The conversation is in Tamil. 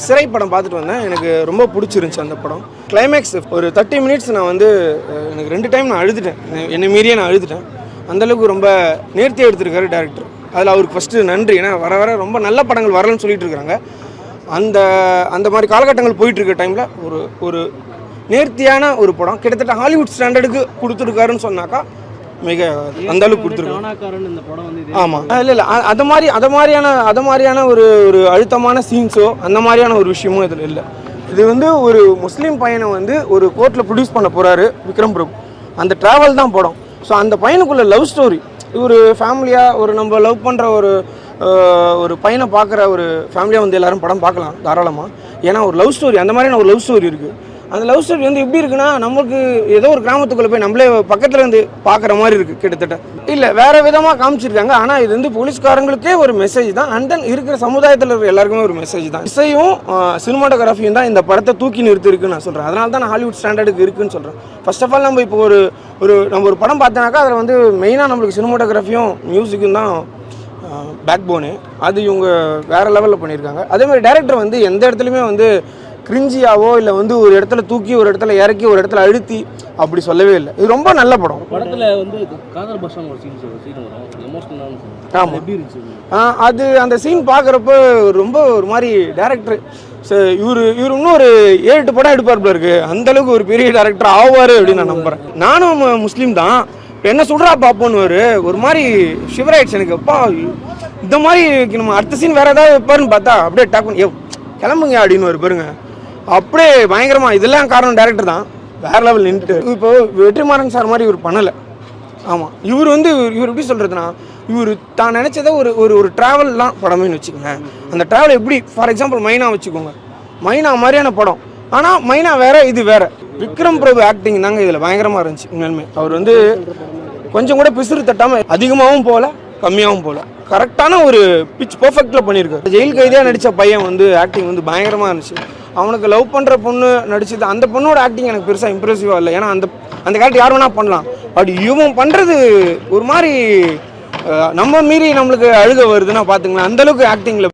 சிறை படம் பார்த்துட்டு வந்தேன். எனக்கு ரொம்ப பிடிச்சிருந்துச்சு அந்த படம். கிளைமேக்ஸ் ஒரு 30 மினிட்ஸ் நான் வந்து எனக்கு 2 டைம் நான் அழுதுட்டேன். என்னை மீறியே நான் அழுதுட்டேன். அந்தளவுக்கு ரொம்ப நேர்த்தியாக எடுத்திருக்காரு டேரக்டர். அதில் அவருக்கு ஃபஸ்ட்டு நன்றி. ஏன்னா வர வர ரொம்ப நல்ல படங்கள் வரலன்னு சொல்லிட்டு இருக்காங்க. அந்த மாதிரி காலகட்டங்கள் போயிட்டுருக்க டைமில் ஒரு நேர்த்தியான ஒரு படம் கிட்டத்தட்ட ஹாலிவுட் ஸ்டாண்டர்டுக்கு கொடுத்துருக்காருன்னு சொன்னாக்கா மிக அந்த அளவுக்கு கொடுத்துருக்காங்க. ஆமாம், இல்லை அது மாதிரியான ஒரு அழுத்தமான சீன்ஸோ அந்த மாதிரியான ஒரு விஷயமும் இதில் இல்லை. இது வந்து ஒரு முஸ்லீம் பையனை வந்து ஒரு கோர்ட்டில் ப்ரொடியூஸ் பண்ண போகிறாரு விக்ரம் பிரபு. அந்த ட்ராவல் தான் படம். ஸோ அந்த பையனுக்குள்ள லவ் ஸ்டோரி, ஒரு ஃபேமிலியாக ஒரு நம்ம லவ் பண்ணுற ஒரு பையனை பார்க்குற ஒரு ஃபேமிலியாக வந்து எல்லோரும் படம் பார்க்கலாம் தாராளமாக. ஏன்னா ஒரு லவ் ஸ்டோரி, அந்த மாதிரியான ஒரு லவ் ஸ்டோரி இருக்குது. அந்த லவ் ஸ்டோரி வந்து எப்படி இருக்குன்னா, நமக்கு ஏதோ ஒரு கிராமத்துக்குள்ளே போய் நம்மளே பக்கத்தில் இருந்து பார்க்குற மாதிரி இருக்குது கிட்டத்தட்ட. இல்லை வேறு விதமாக காமிச்சிருக்காங்க. ஆனால் இது வந்து போலீஸ்காரங்களுக்கே ஒரு மெசேஜ் தான். அண்ட் தென் இருக்கிற சமுதாயத்தில் இருக்கிற எல்லாருக்குமே ஒரு மெசேஜ் தான். இசையும் சினிமாட்டோகிராஃபியும் தான் இந்த படத்தை தூக்கி நிறுத்திருக்குன்னு நான் சொல்கிறேன். அதனால தான் நான் ஹாலிவுட் ஸ்டாண்டர்டுக்கு இருக்குன்னு சொல்கிறேன். ஃபர்ஸ்ட் ஆஃப் ஆல் நம்ம இப்போ நம்ம ஒரு படம் பார்த்தோன்னாக்கா அதில் வந்து மெயினாக நம்மளுக்கு சினிமாட்டோகிராஃபியும் மியூசிக்கும் தான் பேக் போனு. அது இவங்க வேறு லெவலில் பண்ணியிருக்காங்க. அதேமாதிரி டைரக்டர் வந்து எந்த இடத்துலையுமே வந்து கிரிஞ்சியாவோ இல்லை வந்து ஒரு இடத்துல தூக்கி ஒரு இடத்துல இறக்கி ஒரு இடத்துல அழுத்தி அப்படி சொல்லவே இல்லை. இது ரொம்ப நல்ல படம். படத்தில் வந்து காதல் பஸ்ஸான ஒரு சீன் வரும், எமோஷனலான. ஆமாம், அது அந்த சீன் பார்க்குறப்ப ரொம்ப ஒரு மாதிரி டேரக்டர் இவர் இன்னும் ஒரு 7-8 படம் எடுப்பார்ல இருக்கு. அந்தளவுக்கு ஒரு பெரிய டேரக்டர் ஆவார் அப்படின்னு நான் நம்புகிறேன். நானும் முஸ்லீம் தான், என்ன சொல்கிறா பார்ப்போன்னு ஒரு மாதிரி ஷிவராயிடுச்சு எனக்கு. அப்பா இந்த மாதிரி நம்ம அடுத்த சீன் வேறு ஏதாவது வைப்பாருன்னு பார்த்தா அப்படியே டக்குன்னு கிளம்புங்க அப்படின்னு பாருங்க. அப்படியே பயங்கரமாக இதெல்லாம் காரணம் டேரக்டர் தான். வேறு லெவல் நின்றுட்டு இப்போ வெற்றிமாறன் சார் மாதிரி இவர் பண்ணலை. ஆமாம், இவர் எப்படி சொல்கிறதுனா, இவர் தான் நினச்சதை ஒரு ட்ராவல்லாம் படமேன்னு வச்சுக்கோங்க. அந்த ட்ராவல் எப்படி ஃபார் எக்ஸாம்பிள் மைனா வச்சுக்கோங்க. மைனா மாதிரியான படம், ஆனால் மைனா வேறு இது வேறு. விக்ரம் பிரபு ஆக்டிங் தாங்க இதில் பயங்கரமாக இருந்துச்சு. உண்மையுமே அவர் வந்து கொஞ்சம் கூட பிசுறு தட்டாமல் அதிகமாகவும் போகல கம்மியாகவும் போகல, கரெக்டான ஒரு பிச் பர்ஃபெக்டில் பண்ணியிருக்காரு. ஜெயில் கைதியாக நடித்த பையன் வந்து ஆக்டிங் வந்து பயங்கரமாக இருந்துச்சு. அவனுக்கு லவ் பண்ணுற பொண்ணு நடிச்சது, அந்த பொண்ணோட ஆக்டிங் எனக்கு பெருசாக இம்ப்ரெசிவாக இல்லை. ஏன்னா அந்த கேரக்டர் யார் வேணால் பண்ணலாம். பட் இவன் பண்ணுறது ஒரு மாதிரி நம்ம மீறி நம்மளுக்கு அழுக வருதுன்னா பார்த்துங்களேன். அந்தளவுக்கு ஆக்டிங்கில்